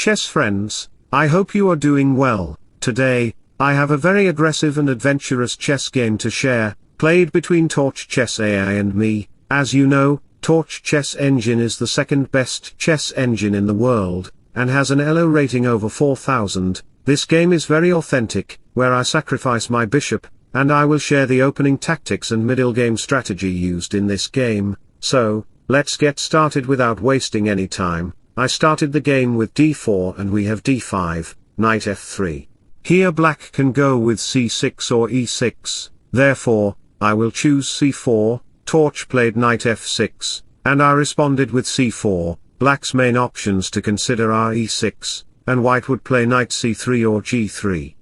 chess friends, I hope you are doing well. Today, I have a very aggressive and adventurous chess game to share, played between Torch Chess AI and me. As you know, Torch Chess Engine is the second best chess engine in the world, and has an ELO rating over 4000. This game is very authentic, where I sacrifice my bishop, and I will share the opening tactics and middle game strategy used in this game. So, let's get started without wasting any time. I started the game with d4 and we have d5, knight f3. Here black can go with c6 or e6, therefore, I will choose c4, Torch played knight f6, and I responded with c4. Black's main options to consider are e6, and white would play knight c3 or g3.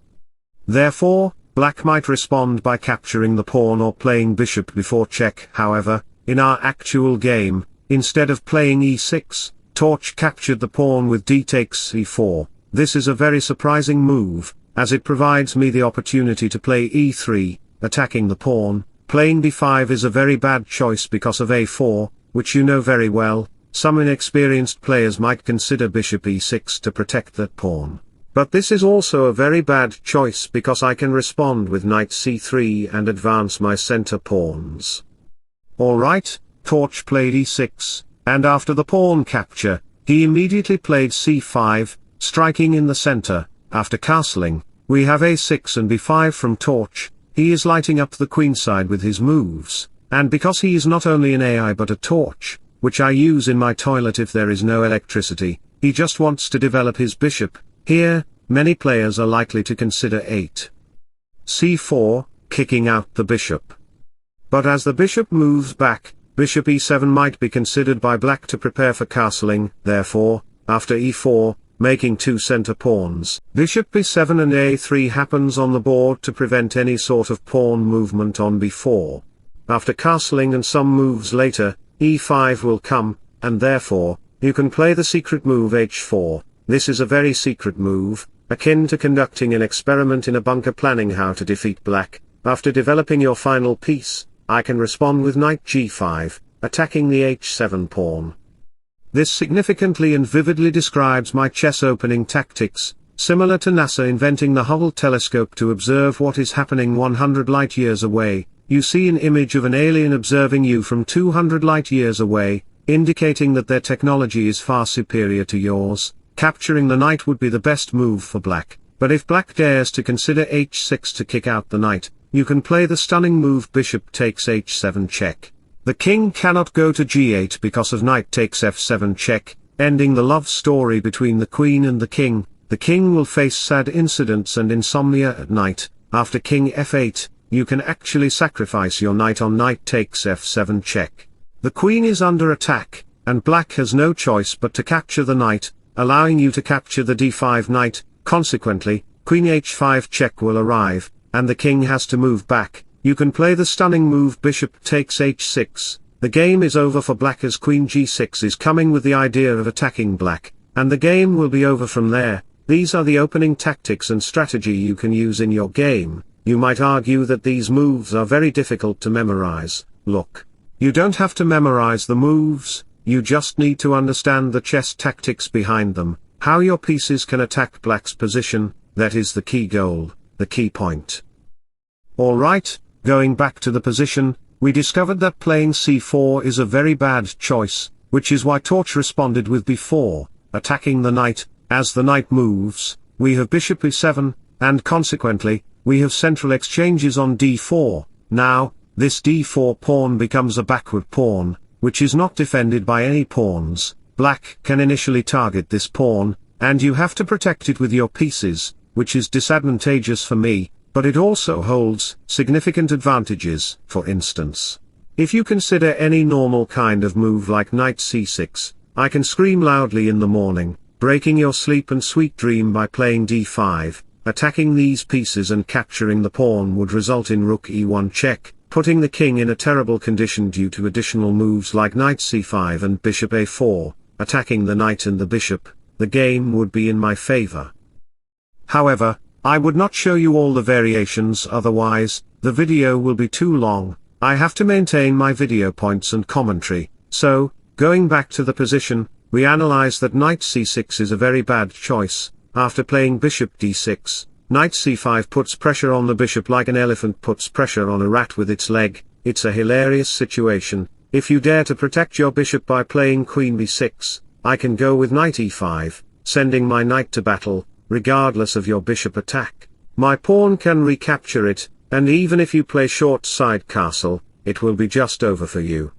Therefore, black might respond by capturing the pawn or playing bishop before check. However, in our actual game, instead of playing e6, Torch captured the pawn with d takes e4. This is a very surprising move, as it provides me the opportunity to play e3, attacking the pawn. Playing d5 is a very bad choice because of a4, which you know very well. Some inexperienced players might consider bishop e6 to protect that pawn. But this is also a very bad choice because I can respond with knight c3 and advance my center pawns. Alright, Torch played e6, and after the pawn capture, he immediately played c5, striking in the center. After castling, we have a6 and b5 from Torch. He is lighting up the queenside with his moves, and because he is not only an AI but a Torch, which I use in my toilet if there is no electricity, he just wants to develop his bishop. Here, many players are likely to consider 8. c4, kicking out the bishop. But as the bishop moves back, bishop e7 might be considered by black to prepare for castling. Therefore, after e4, making two center pawns, bishop b7 and a3 happens on the board to prevent any sort of pawn movement on b4. After castling and some moves later, e5 will come, and therefore, you can play the secret move h4. This is a very secret move, akin to conducting an experiment in a bunker planning how to defeat black. After developing your final piece, I can respond with knight g5, attacking the h7 pawn. This significantly and vividly describes my chess opening tactics, similar to NASA inventing the Hubble telescope to observe what is happening 100 light-years away. You see an image of an alien observing you from 200 light-years away, indicating that their technology is far superior to yours. Capturing the knight would be the best move for black, but if black dares to consider h6 to kick out the knight, you can play the stunning move bishop takes h7 check. The king cannot go to g8 because of knight takes f7 check, ending the love story between the queen and the king. The king will face sad incidents and insomnia at night. After king f8, you can actually sacrifice your knight on knight takes f7 check. The queen is under attack, and black has no choice but to capture the knight, allowing you to capture the d5 knight. Consequently, queen h5 check will arrive, and the king has to move back. You can play the stunning move bishop takes h6. The game is over for black as queen g6 is coming with the idea of attacking black, and the game will be over from there. These are the opening tactics and strategy you can use in your game. You might argue that these moves are very difficult to memorize. Look, you don't have to memorize the moves, you just need to understand the chess tactics behind them, how your pieces can attack black's position. That is the key goal, the key point. Alright, going back to the position, we discovered that playing c4 is a very bad choice, which is why Torch responded with b4, attacking the knight. As the knight moves, we have bishop e7, and consequently, we have central exchanges on d4. Now, this d4 pawn becomes a backward pawn, which is not defended by any pawns. Black can initially target this pawn, and you have to protect it with your pieces, which is disadvantageous for me, but it also holds significant advantages. For instance, if you consider any normal kind of move like knight c6, I can scream loudly in the morning, breaking your sleep and sweet dream by playing d5. Attacking these pieces and capturing the pawn would result in rook e1 check, putting the king in a terrible condition due to additional moves like knight c5 and bishop a4, attacking the knight and the bishop. The game would be in my favor. However, I would not show you all the variations, otherwise, the video will be too long. I have to maintain my video points and commentary. So, going back to the position, we analyze that knight c6 is a very bad choice. After playing bishop d6, knight c5 puts pressure on the bishop like an elephant puts pressure on a rat with its leg. It's a hilarious situation. If you dare to protect your bishop by playing queen b6, I can go with knight e5, sending my knight to battle, regardless of your bishop attack. My pawn can recapture it, and even if you play short side castle, it will be just over for you.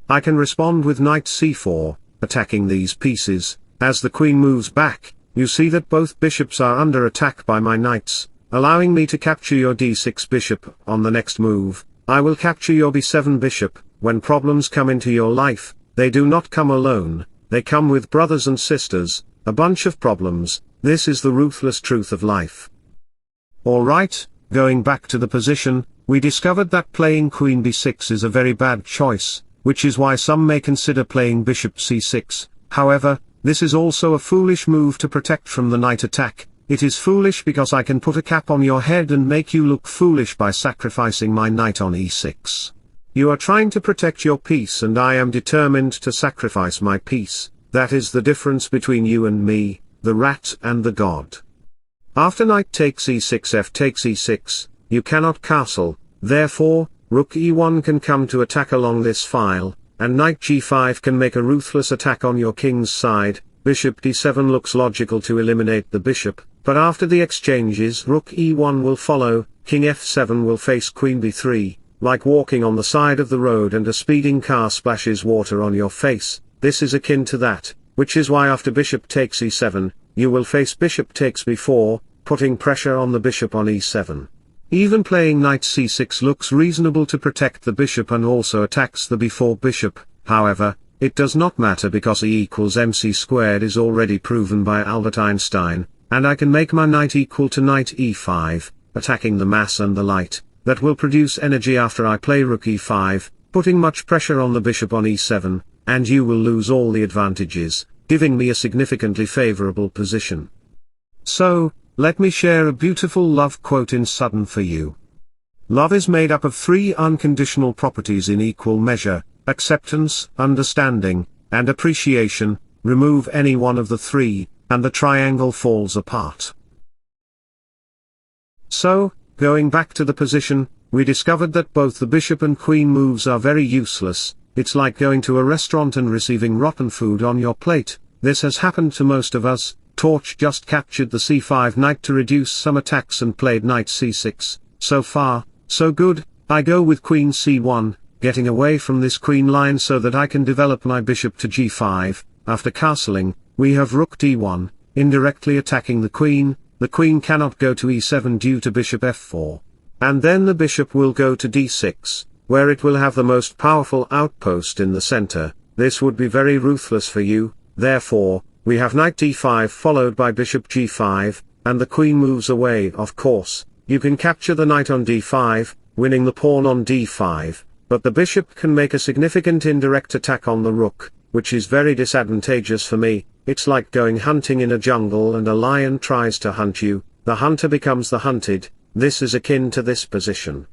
I can respond with knight c4, attacking these pieces. As the queen moves back, you see that both bishops are under attack by my knights, allowing me to capture your d6 bishop. On the next move, I will capture your b7 bishop. When problems come into your life, they do not come alone, they come with brothers and sisters, a bunch of problems. This is the ruthless truth of life. Alright, going back to the position, we discovered that playing queen b6 is a very bad choice, which is why some may consider playing bishop c6. However, this is also a foolish move to protect from the knight attack. It is foolish because I can put a cap on your head and make you look foolish by sacrificing my knight on e6. You are trying to protect your piece and I am determined to sacrifice my piece. That is the difference between you and me, the rat and the god. After knight takes e6, f takes e6, you cannot castle, therefore, rook e1 can come to attack along this file, and knight g5 can make a ruthless attack on your king's side. Bishop d7 looks logical to eliminate the bishop, but after the exchanges rook e1 will follow, king f7 will face queen b3, like walking on the side of the road and a speeding car splashes water on your face. This is akin to that, which is why after bishop takes e7, you will face bishop takes b4, putting pressure on the bishop on e7. Even playing knight c6 looks reasonable to protect the bishop and also attacks the b4 bishop. However, it does not matter because E equals mc squared is already proven by Albert Einstein, and I can make my knight equal to knight e5, attacking the mass and the light, that will produce energy after I play rook e5, putting much pressure on the bishop on e7, and you will lose all the advantages, giving me a significantly favorable position. So, let me share a beautiful love quote in sudden for you. Love is made up of three unconditional properties in equal measure: acceptance, understanding, and appreciation. Remove any one of the three, and the triangle falls apart. So, going back to the position, we discovered that both the bishop and queen moves are very useless. It's like going to a restaurant and receiving rotten food on your plate. This has happened to most of us. Torch just captured the c5 knight to reduce some attacks and played knight c6. So far, so good. I go with queen c1, getting away from this queen line so that I can develop my bishop to g5. After castling, we have rook d1, indirectly attacking the queen. The queen cannot go to e7 due to bishop f4. And then the bishop will go to d6, where it will have the most powerful outpost in the center. This would be very ruthless for you. Therefore, we have knight d5 followed by bishop g5, and the queen moves away. Of course, you can capture the knight on d5, winning the pawn on d5, but the bishop can make a significant indirect attack on the rook, which is very disadvantageous for me. It's like going hunting in a jungle and a lion tries to hunt you, the hunter becomes the hunted. This is akin to this position.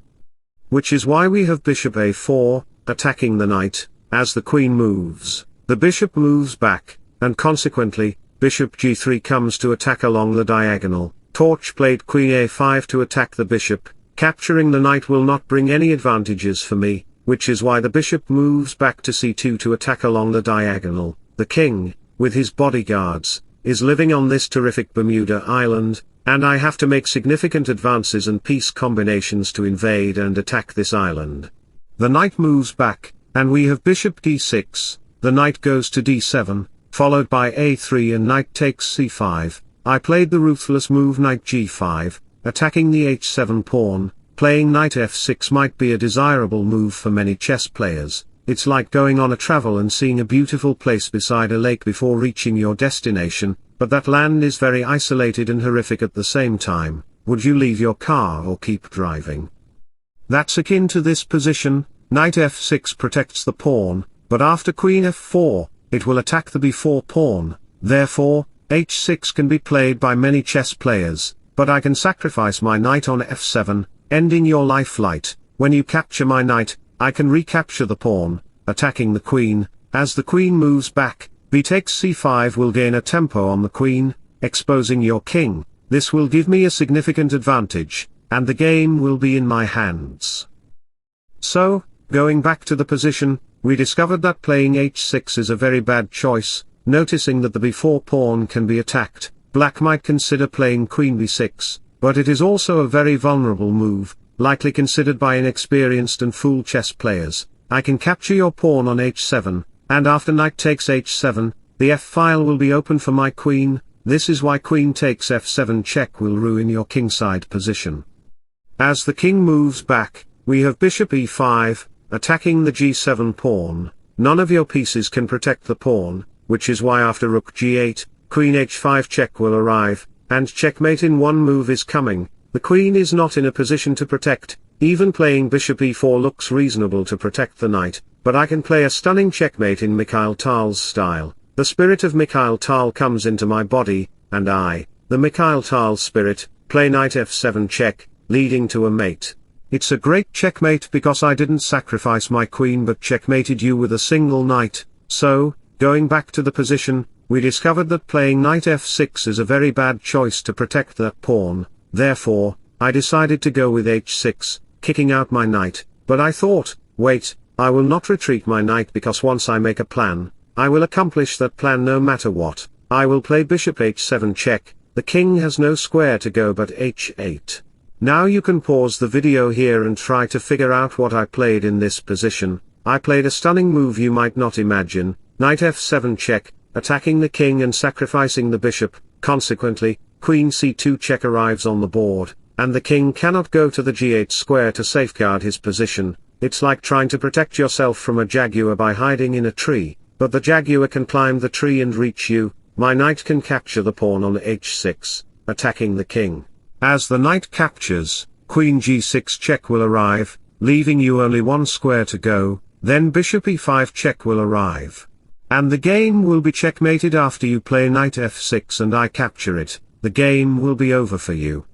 Which is why we have bishop a4, attacking the knight. As the queen moves, the bishop moves back, and consequently, bishop g3 comes to attack along the diagonal. Torch played queen a5 to attack the bishop. Capturing the knight will not bring any advantages for me, which is why the bishop moves back to c2 to attack along the diagonal. The king, with his bodyguards, is living on this terrific Bermuda Island, and I have to make significant advances and piece combinations to invade and attack this island. The knight moves back, and we have bishop d6, the knight goes to d7, followed by a3 and knight takes c5. I played the ruthless move knight g5, attacking the h7 pawn. Playing knight f6 might be a desirable move for many chess players. It's like going on a travel and seeing a beautiful place beside a lake before reaching your destination, but that land is very isolated and horrific at the same time. Would you leave your car or keep driving? That's akin to this position. Knight f6 protects the pawn, but after queen f4, it will attack the b4 pawn. Therefore, h6 can be played by many chess players, but I can sacrifice my knight on f7, ending your life light. When you capture my knight, I can recapture the pawn, attacking the queen. As the queen moves back, b takes c5 will gain a tempo on the queen, exposing your king. This will give me a significant advantage, and the game will be in my hands. So, going back to the position, we discovered that playing h6 is a very bad choice. Noticing that the b4 pawn can be attacked, black might consider playing queen b6, but it is also a very vulnerable move, likely considered by inexperienced and fool chess players. I can capture your pawn on h7, and after knight takes h7, the f-file will be open for my queen. This is why queen takes f7 check will ruin your kingside position. As the king moves back, we have bishop e5, attacking the g7 pawn. None of your pieces can protect the pawn, which is why after rook g8, queen h5 check will arrive, and checkmate in one move is coming. The queen is not in a position to protect. Even playing bishop e4 looks reasonable to protect the knight, but I can play a stunning checkmate in Mikhail Tal's style. The spirit of Mikhail Tal comes into my body, and I, the Mikhail Tal spirit, play knight f7 check, leading to a mate. It's a great checkmate because I didn't sacrifice my queen but checkmated you with a single knight. So, going back to the position, we discovered that playing knight f6 is a very bad choice to protect that pawn. Therefore, I decided to go with h6, kicking out my knight, but I thought, wait, I will not retreat my knight because once I make a plan, I will accomplish that plan no matter what. I will play bishop h7 check. The king has no square to go but h8. Now you can pause the video here and try to figure out what I played in this position. I played a stunning move you might not imagine, knight f7 check, attacking the king and sacrificing the bishop. Consequently, queen c2 check arrives on the board, and the king cannot go to the g8 square to safeguard his position. It's like trying to protect yourself from a jaguar by hiding in a tree, but the jaguar can climb the tree and reach you. My knight can capture the pawn on h6, attacking the king. As the knight captures, queen g6 check will arrive, leaving you only one square to go. Then bishop e5 check will arrive. And the game will be checkmated after you play knight f6 and I capture it. The game will be over for you.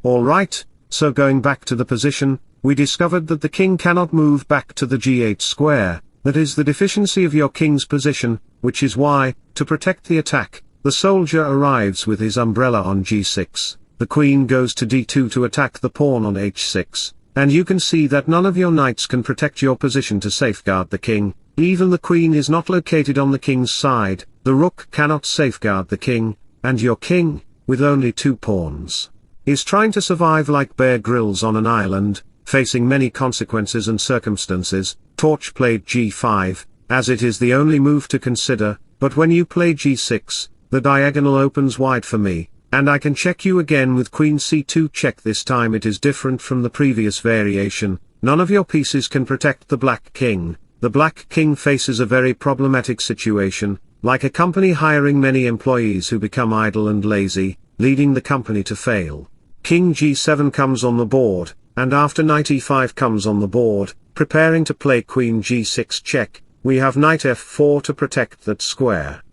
Alright, so going back to the position, we discovered that the king cannot move back to the g8 square. That is the deficiency of your king's position, which is why, to protect the attack, the soldier arrives with his umbrella on g6. The queen goes to d2 to attack the pawn on h6, and you can see that none of your knights can protect your position to safeguard the king. Even the queen is not located on the king's side, the rook cannot safeguard the king, and your king, with only two pawns, is trying to survive like Bear Grylls on an island, facing many consequences and circumstances. Torch played g5, as it is the only move to consider, but when you play g6, the diagonal opens wide for me, and I can check you again with queen c2 check. This time it is different from the previous variation. None of your pieces can protect the black king. The black king faces a very problematic situation, like a company hiring many employees who become idle and lazy, leading the company to fail. King g7 comes on the board, and after knight e5 comes on the board, preparing to play queen g6 check, we have knight f4 to protect that square.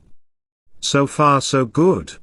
So far so good.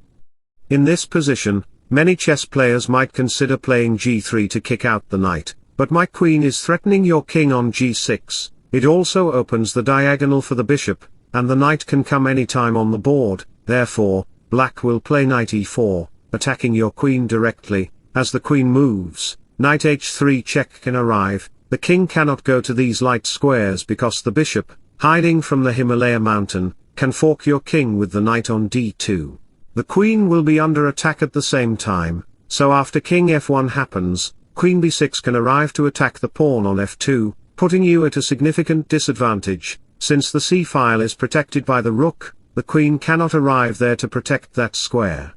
In this position, many chess players might consider playing g3 to kick out the knight, but my queen is threatening your king on g6. It also opens the diagonal for the bishop, and the knight can come anytime on the board. Therefore, black will play knight e4, attacking your queen directly. As the queen moves, knight h3 check can arrive. The king cannot go to these light squares because the bishop, hiding from the Himalaya mountain, can fork your king with the knight on d2. The queen will be under attack at the same time, so after king f1 happens, queen b6 can arrive to attack the pawn on f2, putting you at a significant disadvantage. Since the c-file is protected by the rook, the queen cannot arrive there to protect that square.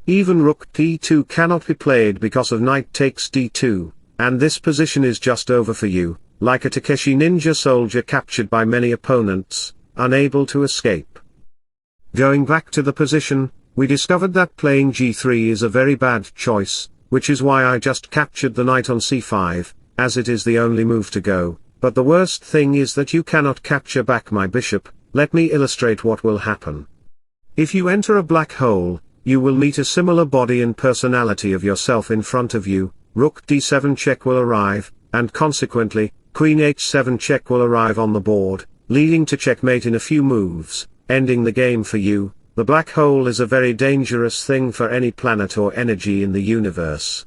Even rook d2 cannot be played because of knight takes d2, and this position is just over for you, like a Takeshi ninja soldier captured by many opponents, unable to escape. Going back to the position, we discovered that playing g3 is a very bad choice, which is why I just captured the knight on c5, as it is the only move to go. But the worst thing is that you cannot capture back my bishop. Let me illustrate what will happen. If you enter a black hole, you will meet a similar body and personality of yourself in front of you. Rook d7 check will arrive, and consequently, queen h7 check will arrive on the board, leading to checkmate in a few moves. ending the game for you. The black hole is a very dangerous thing for any planet or energy in the universe.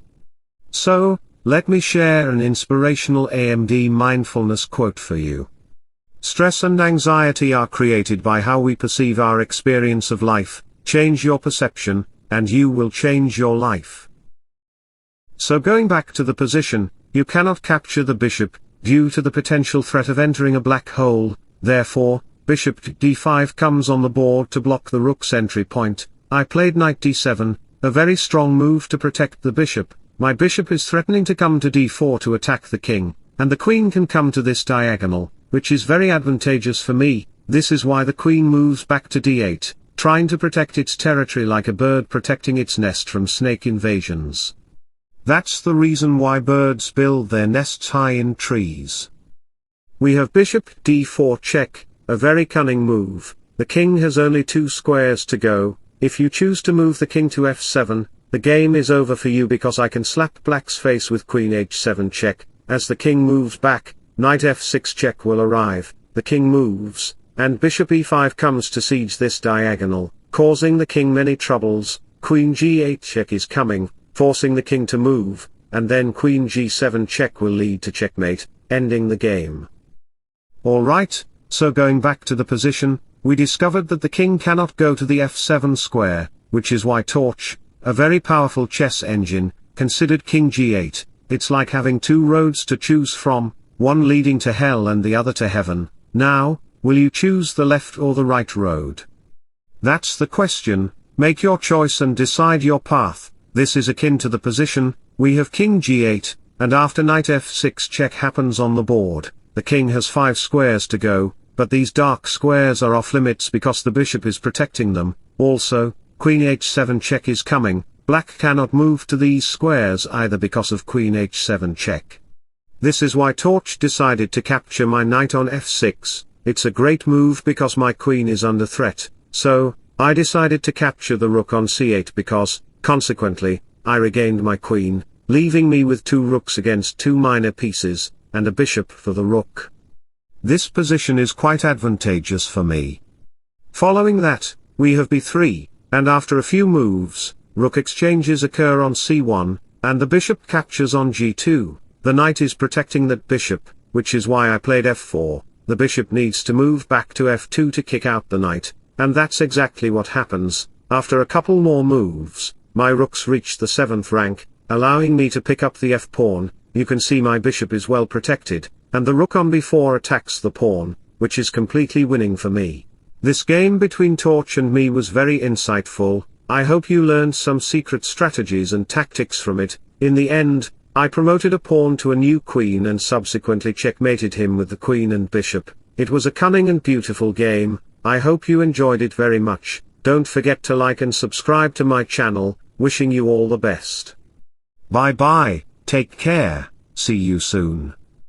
So, let me share an inspirational AMD mindfulness quote for you. Stress and anxiety are created by how we perceive our experience of life. Change your perception, and you will change your life. So going back to the position, you cannot capture the bishop, due to the potential threat of entering a black hole. Therefore, bishop d5 comes on the board to block the rook's entry point. I played knight d7, a very strong move to protect the bishop. My bishop is threatening to come to d4 to attack the king, and the queen can come to this diagonal, which is very advantageous for me. This is why the queen moves back to d8, trying to protect its territory like a bird protecting its nest from snake invasions. That's the reason why birds build their nests high in trees. We have bishop d4 check, a very cunning move. The king has only 2 squares to go. If you choose to move the king to f7, the game is over for you because I can slap black's face with queen h7 check. As the king moves back, knight f6 check will arrive, the king moves, and bishop e5 comes to siege this diagonal, causing the king many troubles. Queen g8 check is coming, forcing the king to move, and then queen g7 check will lead to checkmate, ending the game. Alright, so going back to the position, we discovered that the king cannot go to the f7 square, which is why Torch, a very powerful chess engine, considered king g8. It's like having 2 roads to choose from, one leading to hell and the other to heaven. Now, will you choose the left or the right road? That's the question. Make your choice and decide your path. This is akin to the position. We have king g8, and after knight f6 check happens on the board, the king has 5 squares to go, but these dark squares are off limits because the bishop is protecting them. Also, queen h7 check is coming. Black cannot move to these squares either because of queen h7 check. This is why Torch decided to capture my knight on f6. It's a great move because my queen is under threat, so I decided to capture the rook on c8 because, consequently, I regained my queen, leaving me with 2 rooks against 2 minor pieces, and a bishop for the rook. This position is quite advantageous for me. Following that, we have b3, and after a few moves, rook exchanges occur on c1, and the bishop captures on g2. The knight is protecting that bishop, which is why I played f4. The bishop needs to move back to f2 to kick out the knight, and that's exactly what happens. After a couple more moves, my rooks reach the 7th rank, allowing me to pick up the f-pawn. You can see my bishop is well protected, and the rook on b4 attacks the pawn, which is completely winning for me. This game between Torch and me was very insightful. I hope you learned some secret strategies and tactics from it. In the end, I promoted a pawn to a new queen and subsequently checkmated him with the queen and bishop. It was a cunning and beautiful game. I hope you enjoyed it very much. Don't forget to like and subscribe to my channel. Wishing you all the best. Bye bye, take care, see you soon.